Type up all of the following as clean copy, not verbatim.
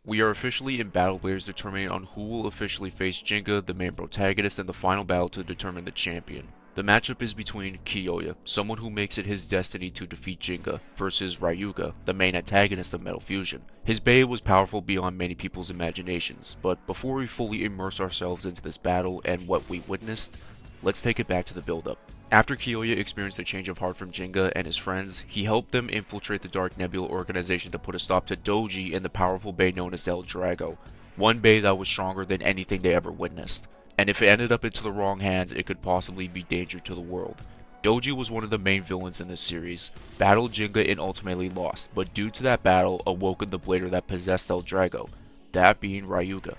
We are officially in Battle Bladers determining on who will officially face Jinga, the main protagonist, in the final battle to determine the champion. The matchup is between Kyoya, someone who makes it his destiny to defeat Jinga, versus Ryuga, the main antagonist of Metal Fusion. His Bey was powerful beyond many people's imaginations, but before we fully immerse ourselves into this battle and what we witnessed, let's take it back to the build-up. After Kyoya experienced a change of heart from Jinga and his friends, he helped them infiltrate the Dark Nebula organization to put a stop to Doji and the powerful Bey known as El Drago, one Bey that was stronger than anything they ever witnessed. And if it ended up into the wrong hands, it could possibly be danger to the world. Doji was one of the main villains in this series, battled Jinga and ultimately lost, but due to that battle awoken the blader that possessed El Drago, that being Ryuga.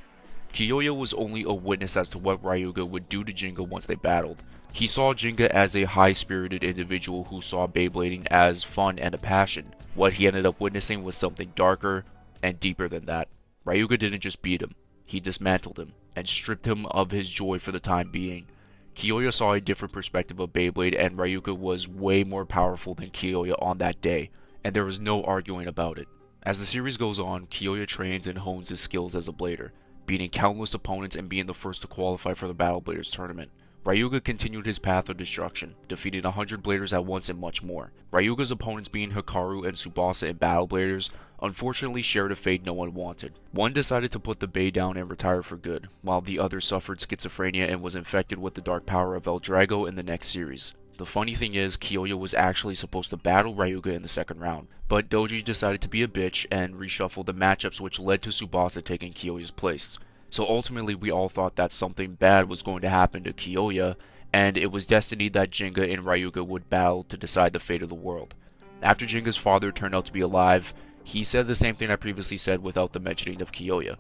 Kyoya was only a witness as to what Ryuga would do to Jinga once they battled. He saw Jinga as a high-spirited individual who saw Beyblading as fun and a passion. What he ended up witnessing was something darker and deeper than that. Ryuga didn't just beat him, he dismantled him and stripped him of his joy for the time being. Kyoya saw a different perspective of Beyblade, and Ryuga was way more powerful than Kyoya on that day, and there was no arguing about it. As the series goes on, Kyoya trains and hones his skills as a blader, beating countless opponents and being the first to qualify for the Battle Bladers tournament. Ryuga continued his path of destruction, defeating 100 bladers at once and much more. Ryuga's opponents being Hikaru and Tsubasa in Battle Bladers unfortunately shared a fate no one wanted. One decided to put the Bey down and retire for good, while the other suffered schizophrenia and was infected with the dark power of El Drago in the next series. The funny thing is, Kyoya was actually supposed to battle Ryuga in the second round, but Doji decided to be a bitch and reshuffled the matchups, which led to Tsubasa taking Kyoya's place. So ultimately we all thought that something bad was going to happen to Kyoya, and it was destiny that Jinga and Ryuga would battle to decide the fate of the world. After Jinga's father turned out to be alive, he said the same thing I previously said without the mentioning of Kyoya.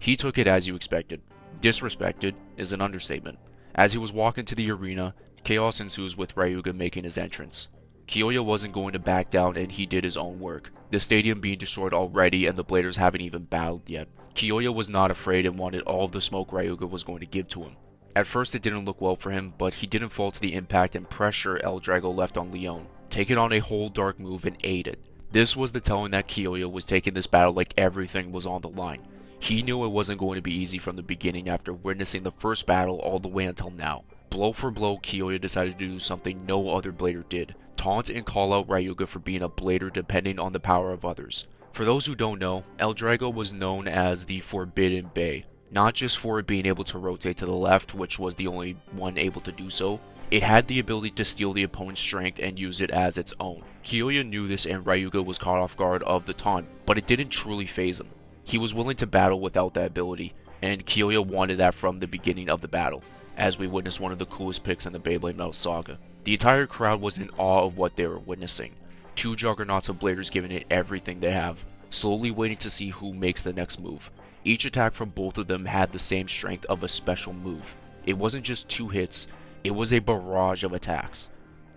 He took it as you expected. Disrespected is an understatement. As he was walking to the arena, chaos ensues with Ryuga making his entrance. Kyoya wasn't going to back down and he did his own work, the stadium being destroyed already and the bladers haven't even battled yet. Kyoya was not afraid and wanted all of the smoke Ryuga was going to give to him. At first it didn't look well for him, but he didn't fall to the impact and pressure El Drago left on Leon, taking on a whole dark move and ate it. This was the telling that Kyoya was taking this battle like everything was on the line. He knew it wasn't going to be easy from the beginning after witnessing the first battle all the way until now. Blow for blow, Kyoya decided to do something no other blader did. Taunt and call out Ryuga for being a blader depending on the power of others. For those who don't know, El Drago was known as the Forbidden Bey, not just for it being able to rotate to the left, which was the only one able to do so. It had the ability to steal the opponent's strength and use it as its own. Kyoya knew this and Ryuga was caught off guard of the taunt, but it didn't truly faze him. He was willing to battle without that ability, and Kyoya wanted that from the beginning of the battle, as we witnessed one of the coolest picks in the Beyblade Metal Saga. The entire crowd was in awe of what they were witnessing. Two juggernauts of bladers giving it everything they have, slowly waiting to see who makes the next move. Each attack from both of them had the same strength of a special move. It wasn't just two hits, it was a barrage of attacks.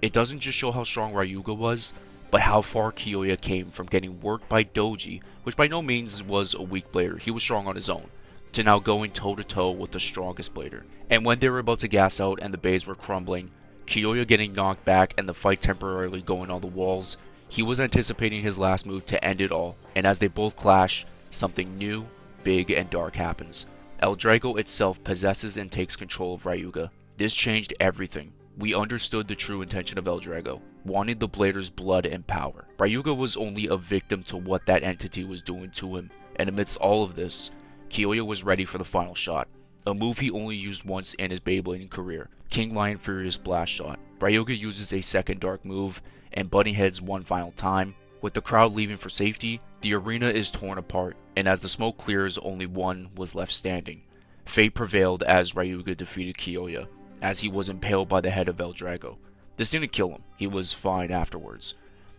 It doesn't just show how strong Ryuga was, but how far Kyoya came from getting worked by Doji, which by no means was a weak blader, he was strong on his own, to now going toe to toe with the strongest blader. And when they were about to gas out and the bays were crumbling, Kyoya getting knocked back and the fight temporarily going on the walls, he was anticipating his last move to end it all, and as they both clash, something new, big, and dark happens. El Drago itself possesses and takes control of Ryuga. This changed everything. We understood the true intention of El Drago, wanting the blader's blood and power. Ryuga was only a victim to what that entity was doing to him, and amidst all of this, Kyoya was ready for the final shot. A move he only used once in his Beyblading career, King Lion Furious Blast Shot. Ryuga uses a second dark move, and butting heads one final time. With the crowd leaving for safety, the arena is torn apart, and as the smoke clears, only one was left standing. Fate prevailed as Ryuga defeated Kyoya, as he was impaled by the head of El Drago. This didn't kill him, he was fine afterwards.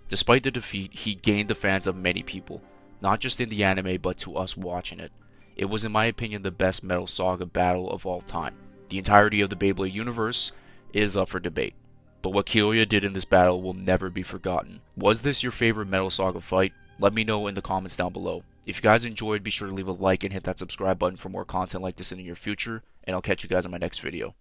Despite the defeat, he gained the fans of many people, not just in the anime but to us watching it. It was in my opinion the best Metal Saga battle of all time. The entirety of the Beyblade universe is up for debate, but what Kyoya did in this battle will never be forgotten. Was this your favorite Metal Saga fight? Let me know in the comments down below. If you guys enjoyed, be sure to leave a like and hit that subscribe button for more content like this in the near future, and I'll catch you guys in my next video.